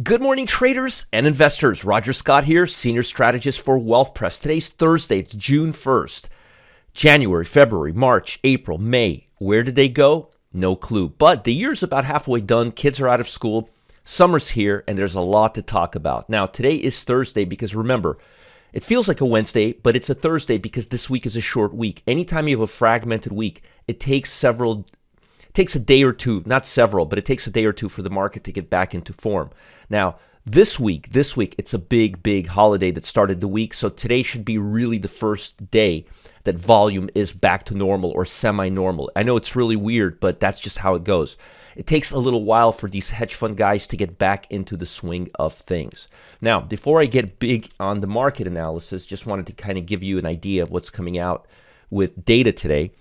Good morning, traders and investors. Roger Scott here, Senior Strategist for Wealth Press. Today's Thursday. It's June 1st. January, February, March, April, May. Where did they go? No clue. But the year's about halfway done. Kids are out of school. Summer's here, and there's a lot to talk about. Now, today is Thursday because remember, it feels like a Wednesday, but it's a Thursday because this week is a short week. Anytime you have a fragmented week, it takes a day or two, not several, but it takes a day or two for the market to get back into form. Now, this week, it's a big holiday that started the week. So today should be really the first day that volume is back to normal or semi-normal. I know it's really weird, but that's just how it goes. It takes a little while for these hedge fund guys to get back into the swing of things. Now, before I get big on the market analysis, just wanted to kind of give you an idea of what's coming out with data today.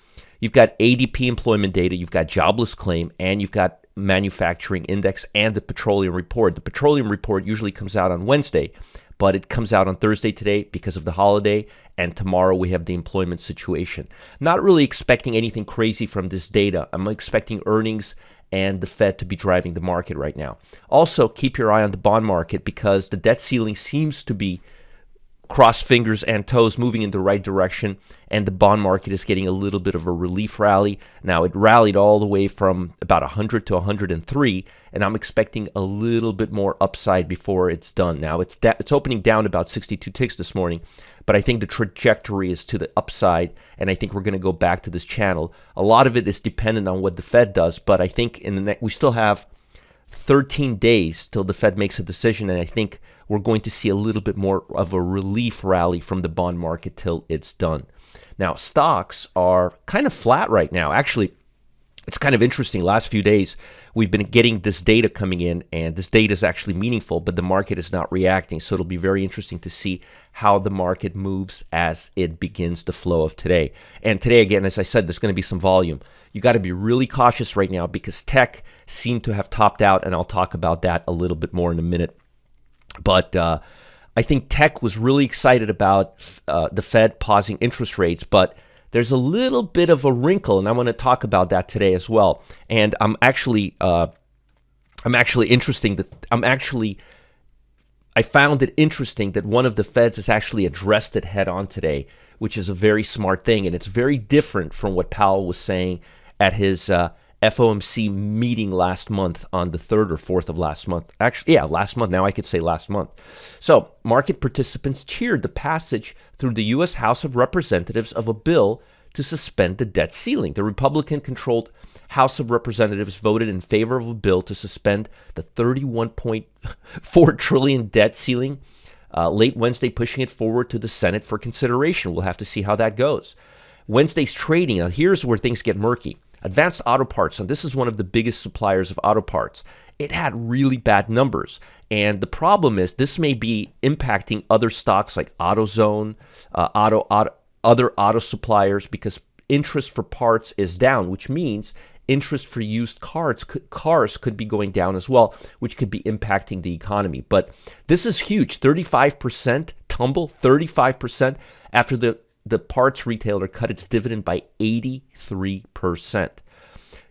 You've got ADP employment data, you've got jobless claim, and you've got manufacturing index and the petroleum report. The petroleum report usually comes out on Wednesday, but it comes out on Thursday today because of the holiday, and tomorrow we have the employment situation. Not really expecting anything crazy from this data. I'm expecting earnings and the Fed to be driving the market right now. Also, keep your eye on the bond market because the debt ceiling seems to be cross fingers and toes moving in the right direction, and the bond market is getting a little bit of a relief rally. Now, it rallied all the way from about 100 to 103, and I'm expecting a little bit more upside before it's done. Now, it's opening down about 62 ticks this morning, but I think the trajectory is to the upside, and I think we're going to go back to this channel. A lot of it is dependent on what the Fed does, but I think we still have 13 days till the Fed makes a decision, and I think we're going to see a little bit more of a relief rally from the bond market till it's done. Now, stocks are kind of flat right now. Actually, it's kind of interesting. Last few days, we've been getting this data coming in, and this data is actually meaningful, but the market is not reacting. So it'll be very interesting to see how the market moves as it begins the flow of today. And today, again, as I said, there's going to be some volume. You got to be really cautious right now because tech seemed to have topped out, and I'll talk about that a little bit more in a minute. But I think tech was really excited about the Fed pausing interest rates, but there's a little bit of a wrinkle, and I want to talk about that today as well. And I found it interesting that one of the Feds has actually addressed it head on today, which is a very smart thing, and it's very different from what Powell was saying at his FOMC meeting last month on the 3rd or 4th of last month. Actually, yeah, last month. Now I could say last month. So market participants cheered the passage through the U.S. House of Representatives of a bill to suspend the debt ceiling. The Republican-controlled House of Representatives voted in favor of a bill to suspend the $31.4 trillion debt ceiling late Wednesday, pushing it forward to the Senate for consideration. We'll have to see how that goes. Wednesday's trading, now here's where things get murky. Advanced Auto Parts, and this is one of the biggest suppliers of auto parts, it had really bad numbers. And the problem is this may be impacting other stocks like AutoZone, other auto suppliers, because interest for parts is down, which means interest for used cars could be going down as well, which could be impacting the economy. But this is huge, 35% tumble, 35% after the parts retailer cut its dividend by 83%.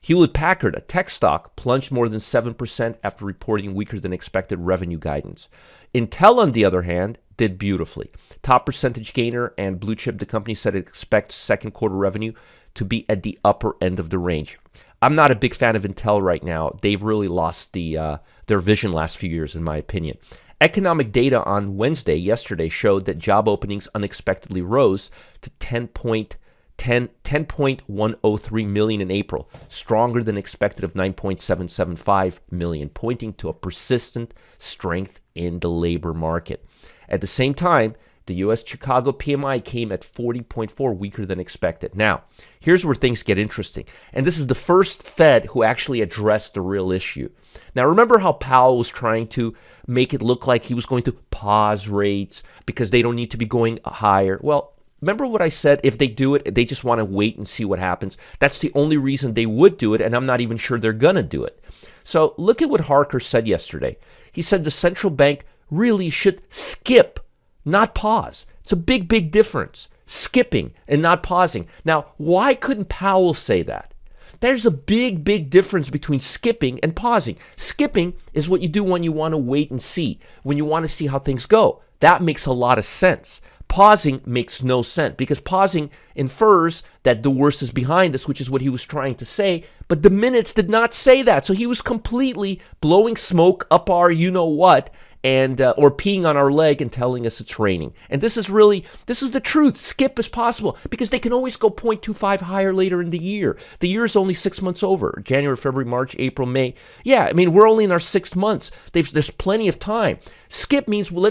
Hewlett-Packard, a tech stock, plunged more than 7% after reporting weaker than expected revenue guidance. Intel, on the other hand, did beautifully. Top percentage gainer, and blue chip, the company said it expects second quarter revenue to be at the upper end of the range. I'm not a big fan of Intel right now. They've really lost their vision last few years, in my opinion. Economic data on yesterday, showed that job openings unexpectedly rose to 10.103 million in April, stronger than expected of 9.775 million, pointing to a persistent strength in the labor market. At the same time, the U.S. Chicago PMI came at 40.4, weaker than expected. Now, here's where things get interesting. And this is the first Fed who actually addressed the real issue. Now, remember how Powell was trying to make it look like he was going to pause rates because they don't need to be going higher? Well, remember what I said? If they do it, they just want to wait and see what happens. That's the only reason they would do it, and I'm not even sure they're going to do it. So look at what Harker said yesterday. He said the central bank really should skip, not pause. It's a big difference. Skipping and not pausing. Now, why couldn't Powell say that? There's a big, big difference between skipping and pausing. Skipping is what you do when you want to wait and see, when you want to see how things go. That makes a lot of sense. Pausing makes no sense because pausing infers that the worst is behind us, which is what he was trying to say. But the minutes did not say that. So he was completely blowing smoke up our you-know-what and or peeing on our leg and telling us it's raining. And this is the truth. Skip is possible because they can always go 0.25 higher later in the year. The year is only 6 months over. January, February, March, April, May. Yeah, I mean, we're only in our 6th months. There's plenty of time. Skip means, well,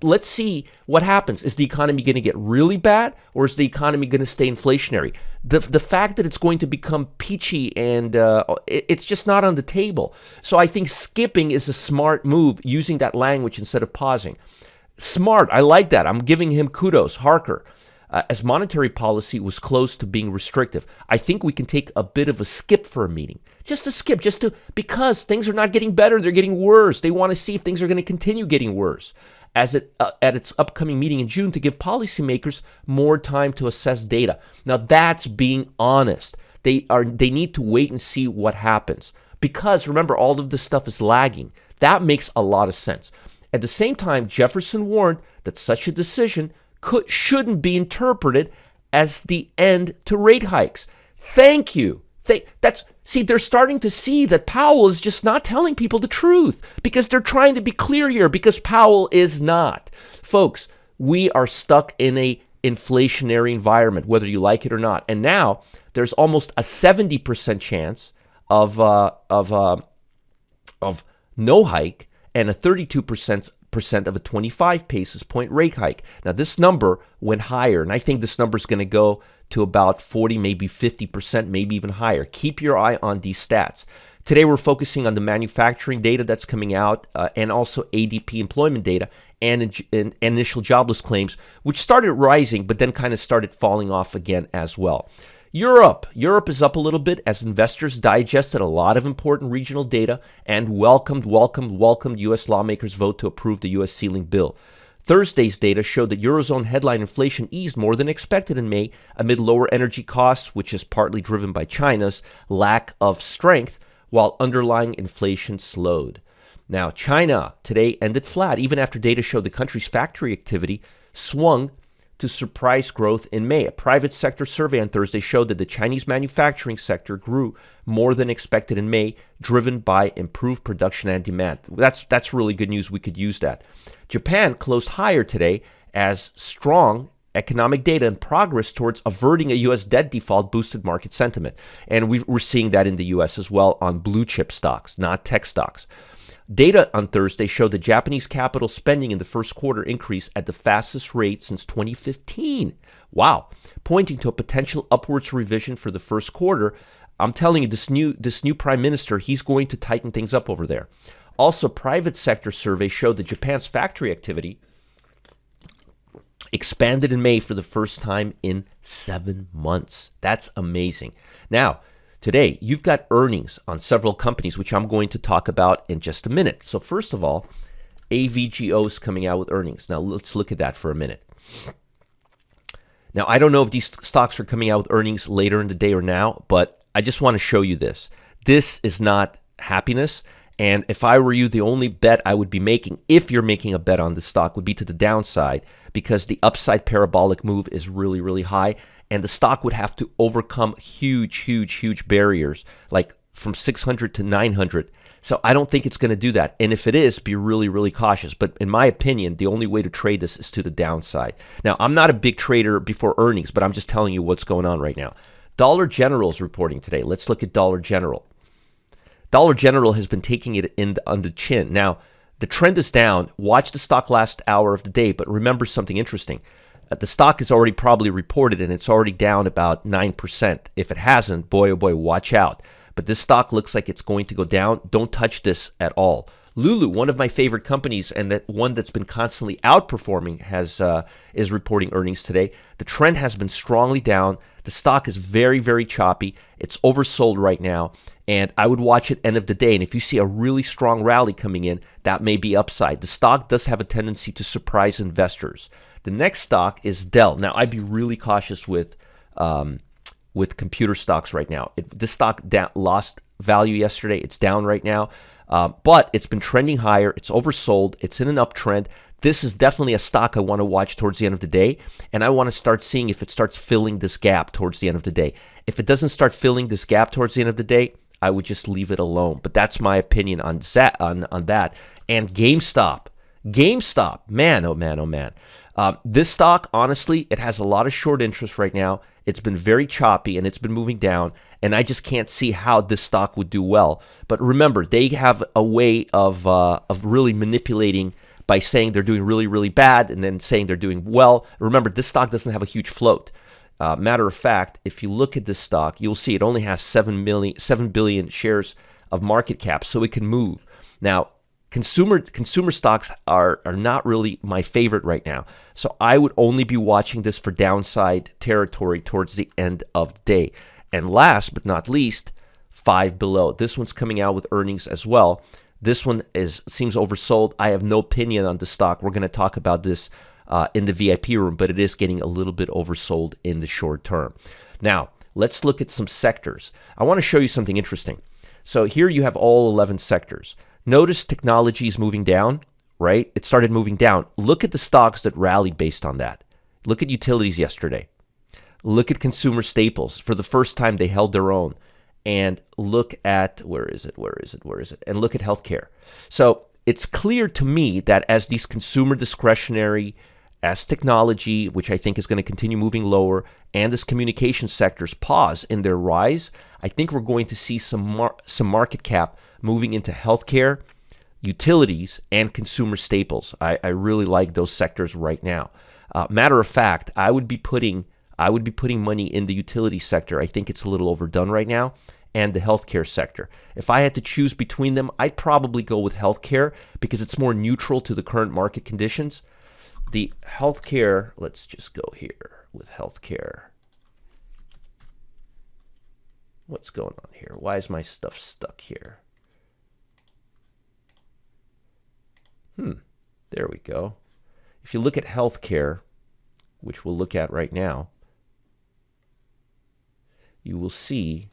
let's see what happens. Is the economy going to get really bad, or is the economy going to stay inflationary? The fact that it's going to become peachy and it's just not on the table. So I think skipping is a smart move, using that language instead of pausing. Smart, I like that. I'm giving him kudos. Harker, as monetary policy was close to being restrictive, I think we can take a bit of a skip for a meeting. Just a skip, because things are not getting better, they're getting worse. They want to see if things are going to continue getting worse. At its upcoming meeting in June, to give policymakers more time to assess data. Now that's being honest. They need to wait and see what happens, because remember, all of this stuff is lagging. That makes a lot of sense. At the same time, Jefferson warned that such a decision shouldn't be interpreted as the end to rate hikes. Thank you. They're starting to see that Powell is just not telling people the truth because they're trying to be clear here, because Powell is not. Folks, we are stuck in a inflationary environment, whether you like it or not. And now there's almost a 70% chance of no hike and a 32% of a 25 basis point rate hike. Now, this number went higher, and I think this number is going to go to about 40, maybe 50%, maybe even higher. Keep your eye on these stats. Today, we're focusing on the manufacturing data that's coming out and also ADP employment data and initial jobless claims, which started rising, but then kind of started falling off again as well. Europe is up a little bit as investors digested a lot of important regional data and welcomed U.S. lawmakers' vote to approve the U.S. ceiling bill. Thursday's data showed that Eurozone headline inflation eased more than expected in May amid lower energy costs, which is partly driven by China's lack of strength, while underlying inflation slowed. Now, China today ended flat, even after data showed the country's factory activity swung to surprise growth in May. A private sector survey on Thursday showed that the Chinese manufacturing sector grew more than expected in May, driven by improved production and demand. That's really good news. We could use that. Japan closed higher today as strong economic data and progress towards averting a U.S. debt default boosted market sentiment. And we're seeing that in the U.S. as well on blue chip stocks, not tech stocks. Data on Thursday showed that Japanese capital spending in the first quarter increased at the fastest rate since 2015. Wow, pointing to a potential upwards revision for the first quarter. I'm telling you, this new prime minister, he's going to tighten things up over there. Also, private sector survey showed that Japan's factory activity expanded in May for the first time in 7 months. That's amazing. Now, today, you've got earnings on several companies, which I'm going to talk about in just a minute. So first of all, AVGO is coming out with earnings. Now, let's look at that for a minute. Now, I don't know if these stocks are coming out with earnings later in the day or now, but I just want to show you this. This is not happiness. And if I were you, the only bet I would be making, if you're making a bet on this stock, would be to the downside, because the upside parabolic move is really, really high. And the stock would have to overcome huge barriers, like from 600 to 900. So I don't think it's going to do that. And if it is, be really, really cautious. But in my opinion, the only way to trade this is to the downside. Now, I'm not a big trader before earnings, but I'm just telling you what's going on right now. Dollar General is reporting today. Let's look at Dollar General. Dollar General has been taking it on the chin. Now, the trend is down. Watch the stock last hour of the day, but remember something interesting. The stock is already probably reported, and it's already down about 9%. If it hasn't, boy, oh boy, watch out. But this stock looks like it's going to go down. Don't touch this at all. Lulu, one of my favorite companies, and that one that's been constantly outperforming, is reporting earnings today. The trend has been strongly down. The stock is very, very choppy. It's oversold right now, and I would watch it end of the day. And if you see a really strong rally coming in, that may be upside. The stock does have a tendency to surprise investors. The next stock is Dell. Now, I'd be really cautious with with computer stocks right now. This stock lost value yesterday. It's down right now, but it's been trending higher. It's oversold. It's in an uptrend. This is definitely a stock I want to watch towards the end of the day, and I want to start seeing if it starts filling this gap towards the end of the day. If it doesn't start filling this gap towards the end of the day, I would just leave it alone. But that's my opinion on that. And GameStop, man, oh man, oh man. This stock, honestly, it has a lot of short interest right now. It's been very choppy and it's been moving down, and I just can't see how this stock would do well. But remember, they have a way of really manipulating by saying they're doing really, really bad and then saying they're doing well. Remember, this stock doesn't have a huge float. Matter of fact, if you look at this stock, you'll see it only has 7 billion shares of market cap, so it can move. Now, consumer stocks are not really my favorite right now, so I would only be watching this for downside territory towards the end of the day. And last but not least, Five Below. This one's coming out with earnings as well. This one seems oversold. I have no opinion on the stock. We're going to talk about this in the VIP room, but it is getting a little bit oversold in the short term. Now, let's look at some sectors. I want to show you something interesting. So here you have all 11 sectors. Notice technology is moving down, right? It started moving down. Look at the stocks that rallied based on that. Look at utilities yesterday. Look at consumer staples. For the first time, they held their own. And look at, where is it? And look at healthcare. So it's clear to me that as these consumer discretionary, as technology, which I think is going to continue moving lower, and as communication sectors pause in their rise, I think we're going to see some market cap moving into healthcare, utilities, and consumer staples. I really like those sectors right now. Matter of fact, I would be putting money in the utility sector. I think it's a little overdone right now, and the healthcare sector. If I had to choose between them, I'd probably go with healthcare because it's more neutral to the current market conditions. The healthcare, let's just go here with healthcare. What's going on here? Why is my stuff stuck here? There we go. If you look at healthcare, which we'll look at right now, you will see,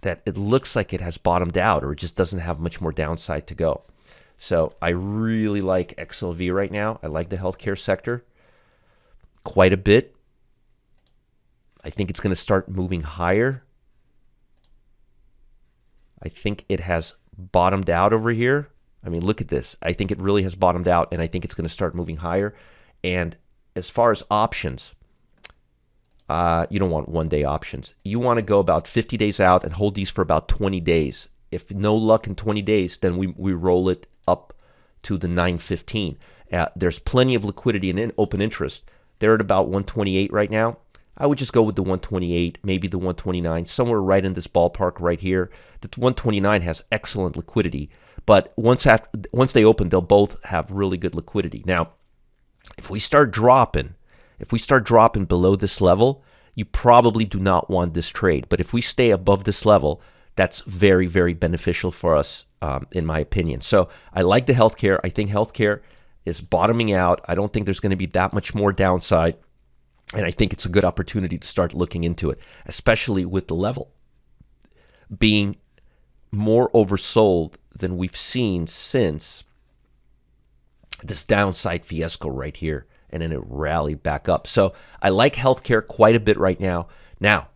that it looks like it has bottomed out, or it just doesn't have much more downside to go. So I really like XLV right now. I like the healthcare sector quite a bit. I think it's going to start moving higher. I think it has bottomed out over here. I mean, look at this. I think it really has bottomed out, and I think it's going to start moving higher. And as far as options, you don't want one-day options. You want to go about 50 days out and hold these for about 20 days. If no luck in 20 days, then we roll it up to the 915. There's plenty of liquidity and open interest. They're at about 128 right now. I would just go with the 128, maybe the 129, somewhere right in this ballpark right here. The 129 has excellent liquidity, but once they open, they'll both have really good liquidity. Now, if we start dropping below this level, you probably do not want this trade. But if we stay above this level, that's very, very beneficial for us, in my opinion. So I like the healthcare. I think healthcare is bottoming out. I don't think there's going to be that much more downside. And I think it's a good opportunity to start looking into it, especially with the level being more oversold than we've seen since this downside fiasco right here. And then it rallied back up. So I like healthcare quite a bit right now. Now,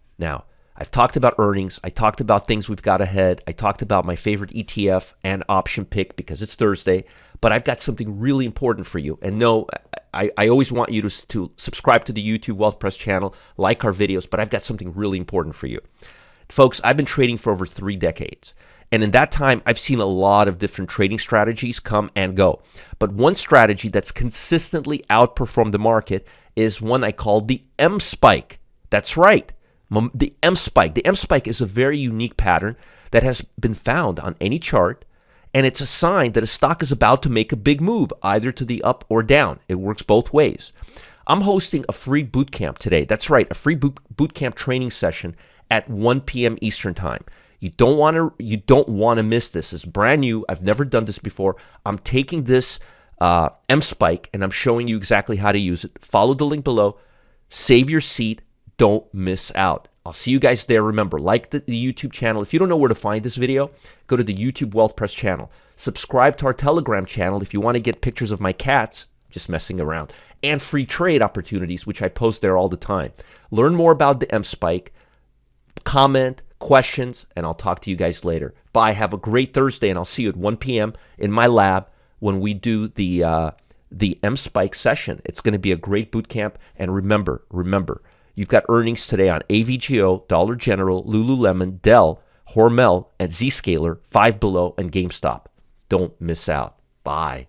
I've talked about earnings. I talked about things we've got ahead. I talked about my favorite ETF and option pick because it's Thursday. But I've got something really important for you. And no, I always want you to subscribe to the YouTube Wealth Press channel, like our videos, but I've got something really important for you. Folks, I've been trading for over 3 decades. And in that time, I've seen a lot of different trading strategies come and go. But one strategy that's consistently outperformed the market is one I call the M spike. That's right, the M spike. The M spike is a very unique pattern that has been found on any chart, and it's a sign that a stock is about to make a big move, either to the up or down. It works both ways. I'm hosting a free boot camp today. That's right, a free boot camp training session at 1 p.m. Eastern Time. You don't want to miss this. It's brand new. I've never done this before. I'm taking this M-Spike, and I'm showing you exactly how to use it. Follow the link below. Save your seat. Don't miss out. I'll see you guys there. Remember, like the YouTube channel. If you don't know where to find this video, go to the YouTube Wealth Press channel. Subscribe to our Telegram channel if you want to get pictures of my cats, just messing around, and free trade opportunities, which I post there all the time. Learn more about the M-Spike, comment, questions, and I'll talk to you guys later. Bye. Have a great Thursday, and I'll see you at 1 p.m. in my lab when we do the M-Spike session. It's going to be a great boot camp. And remember, you've got earnings today on AVGO, Dollar General, Lululemon, Dell, Hormel, and Zscaler, Five Below, and GameStop. Don't miss out. Bye.